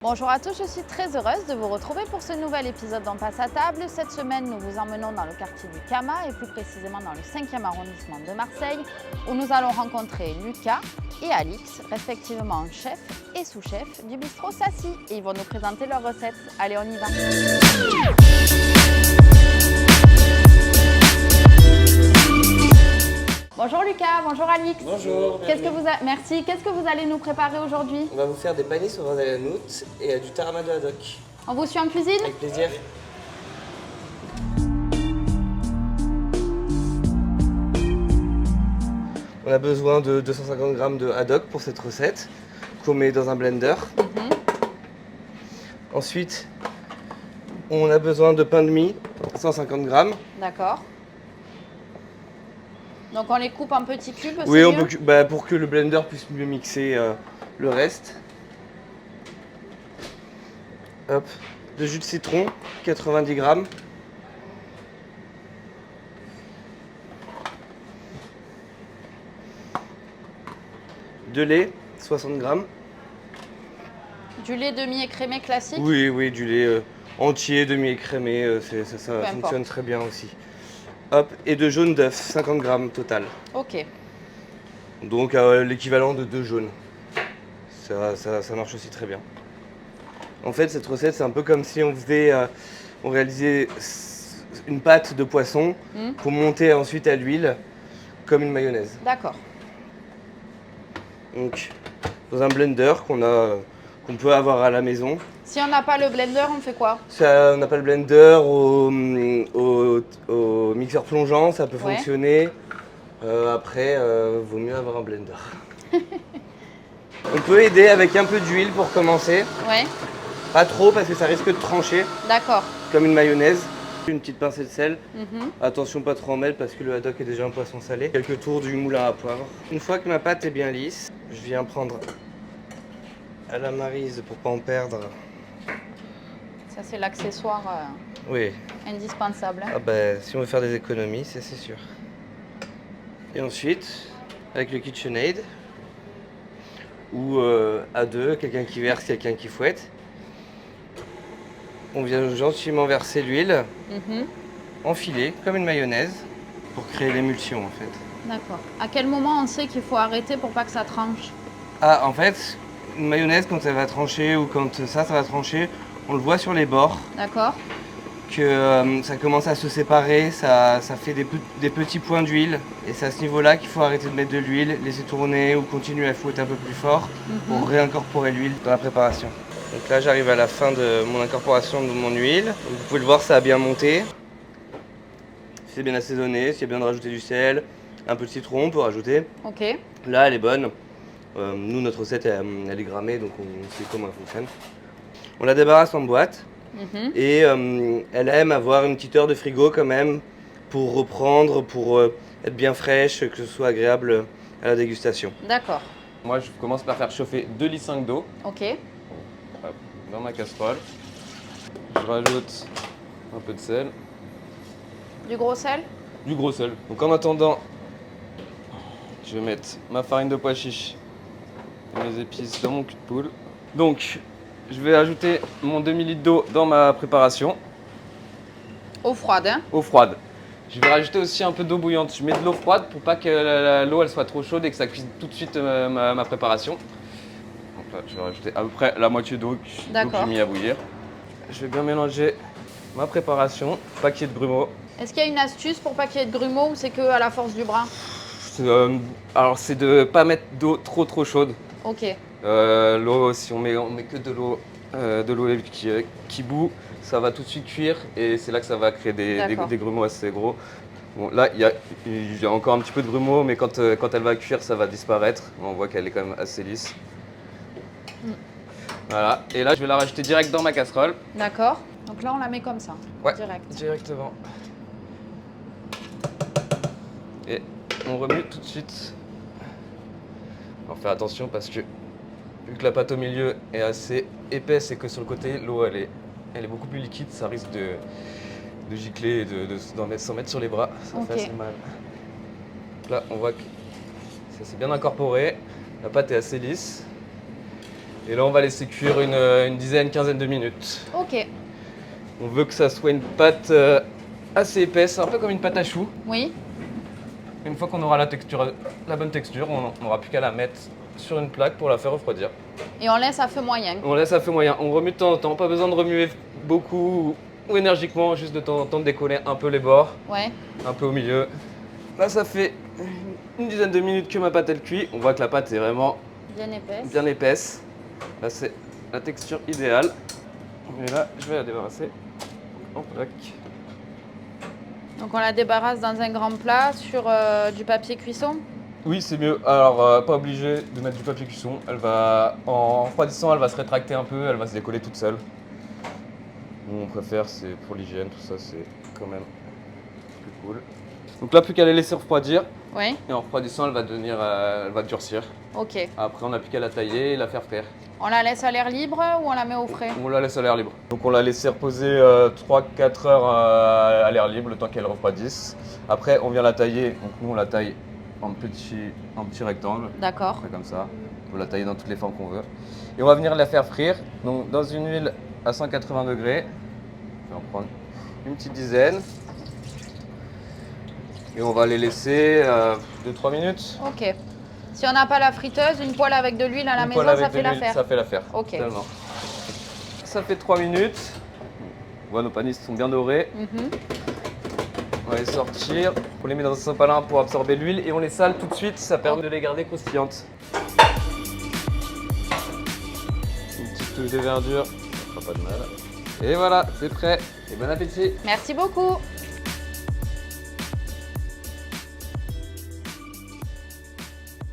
Bonjour à tous, je suis très heureuse de vous retrouver pour ce nouvel épisode d'On passe à table. Cette semaine, nous vous emmenons dans le quartier du Kama et plus précisément dans le 5e arrondissement de Marseille où nous allons rencontrer Lucas et Alix, respectivement chef et sous-chef du bistrot Sassi. Et ils vont nous présenter leurs recettes. Allez, on y va. Bonjour Lucas, bonjour Alix. Bonjour. Merci. Qu'est-ce que vous allez nous préparer aujourd'hui? On va vous faire des panis au vin d'Alanout et du tarama de haddock. On vous suit en cuisine? Avec plaisir. On a besoin de 250 g de haddock pour cette recette qu'on met dans un blender. Ensuite, on a besoin de pain de mie, 150 g. D'accord. Donc on les coupe en petits cubes, Oui, c'est mieux? pour que le blender puisse mieux mixer le reste. Hop. De jus de citron, 90 g. De lait, 60 g. Du lait demi-écrémé classique? Oui, du lait entier, demi-écrémé, ça fonctionne très bien aussi. Hop, et de jaune d'œuf, 50 g total. Ok. Donc l'équivalent de 2 jaunes. Ça marche aussi très bien. En fait, cette recette, c'est un peu comme si on réalisait une pâte de poisson qu'on montait ensuite à l'huile, comme une mayonnaise. D'accord. Donc, dans un blender qu'on peut avoir à la maison. Si on n'a pas le blender, on fait quoi? Ça, on n'a pas le blender, au mixeur plongeant, ça peut fonctionner. Après, vaut mieux avoir un blender. On peut aider avec un peu d'huile pour commencer. Ouais. Pas trop parce que ça risque de trancher, D'accord. comme une mayonnaise. Une petite pincée de sel. Attention pas trop en mettre parce que le haddock est déjà un poisson salé. Quelques tours du moulin à poivre. Une fois que ma pâte est bien lisse, je viens prendre à la maryse pour pas en perdre. Ça, c'est l'accessoire Oui. indispensable. Ah bah, si on veut faire des économies, c'est sûr. Et ensuite, avec le KitchenAid, ou à deux, quelqu'un qui verse, quelqu'un qui fouette, on vient gentiment verser l'huile, enfiler comme une mayonnaise, pour créer l'émulsion en fait. D'accord. À quel moment on sait qu'il faut arrêter pour pas que ça tranche? Ah, en fait, une mayonnaise, quand elle va trancher ou quand ça va trancher, on le voit sur les bords. D'accord. Que ça commence à se séparer, ça fait des petits points d'huile. Et c'est à ce niveau-là qu'il faut arrêter de mettre de l'huile, laisser tourner ou continuer à fouetter un peu plus fort pour réincorporer l'huile dans la préparation. Donc là, j'arrive à la fin de mon incorporation de mon huile. Donc, vous pouvez le voir, ça a bien monté. C'est bien assaisonné, s'il y a besoin de rajouter du sel, un peu de citron, on peut rajouter. Ok. Là, elle est bonne. Nous, notre recette, elle est grammée, donc on sait comment elle fonctionne. On la débarrasse en boîte. Et elle aime avoir une petite heure de frigo quand même pour reprendre, pour être bien fraîche, que ce soit agréable à la dégustation. D'accord. Moi, je commence par faire chauffer 2,5 litres d'eau Ok. dans ma casserole. Je rajoute un peu de sel, Du gros sel? du gros sel. Donc en attendant, je vais mettre ma farine de pois chiche et mes épices dans mon cul de poule. Donc, je vais ajouter mon demi-litre d'eau dans ma préparation. Eau froide, hein? Eau froide. Je vais rajouter aussi un peu d'eau bouillante. Je mets de l'eau froide pour pas que l'eau elle soit trop chaude et que ça cuise tout de suite ma préparation. Donc là, je vais rajouter à peu près la moitié d'eau que j'ai mis à bouillir. Je vais bien mélanger ma préparation, pas qu'il y ait de grumeaux. Est-ce qu'il y a une astuce pour pas qu'il y ait de grumeaux ou c'est que à la force du bras? Alors c'est de pas mettre d'eau trop chaude. Ok. L'eau, si on met que de l'eau qui bout, ça va tout de suite cuire et c'est là que ça va créer des grumeaux assez gros. Bon, là, il y a encore un petit peu de grumeaux, mais quand elle va cuire, ça va disparaître. On voit qu'elle est quand même assez lisse. Voilà, et là, je vais la rajouter direct dans ma casserole. D'accord. Donc là, on la met comme ça, Ouais, direct. directement. Et on remue tout de suite. On va faire attention parce que vu que la pâte au milieu est assez épaisse et que sur le côté, l'eau elle est beaucoup plus liquide, ça risque de gicler et s'en mettre sur les bras. Ça fait assez mal. Là, on voit que ça s'est bien incorporé. La pâte est assez lisse. Et là, on va laisser cuire une dizaine, quinzaine de minutes. Ok. On veut que ça soit une pâte assez épaisse, un peu comme une pâte à choux. Oui. Une fois qu'on aura la bonne texture, on n'aura plus qu'à la mettre sur une plaque pour la faire refroidir. Et on laisse à feu moyen. On laisse à feu moyen. On remue de temps en temps, pas besoin de remuer beaucoup ou énergiquement, juste de temps en temps de décoller un peu les bords, Ouais. un peu au milieu. Là, ça fait une dizaine de minutes que ma pâte elle cuit. On voit que la pâte est vraiment Bien épaisse. bien épaisse. Là, c'est la texture idéale. Et là, je vais la débarrasser en plaque. Donc on la débarrasse dans un grand plat sur du papier cuisson. Oui, c'est mieux. Alors, pas obligé de mettre du papier cuisson. En refroidissant, elle va se rétracter un peu, elle va se décoller toute seule. Nous, on préfère, c'est pour l'hygiène, tout ça, c'est quand même plus cool. Donc là, plus qu'à la laisser refroidir. Oui. Et en refroidissant, elle va durcir. Ok. Après, on n'a plus qu'à la tailler et la faire frire. On la laisse à l'air libre ou on la met au frais? On la laisse à l'air libre. Donc on l'a laissé reposer 3-4 heures à l'air libre, le temps qu'elle refroidisse. Après, on vient la tailler. Donc nous, on la taille en petit rectangle. D'accord. Comme ça. On peut la tailler dans toutes les formes qu'on veut. Et on va venir la faire frire. Donc dans une huile à 180 degrés. Je vais en prendre une petite dizaine. Et on va les laisser 2-3 minutes. Ok. Si on n'a pas la friteuse, une poêle avec de l'huile à la Une maison, poêle avec ça de fait l'huile, l'affaire. Ça fait l'affaire. Ok. Tellement. Ça fait 3 minutes. On voit nos panistes sont bien dorés. Mhm. On va les sortir. On les met dans un sopalin pour absorber l'huile et on les sale tout de suite. Ça permet de les garder croustillantes. Une petite touche de verdure, ça fera pas de mal. Et voilà, c'est prêt. Et bon appétit. Merci beaucoup.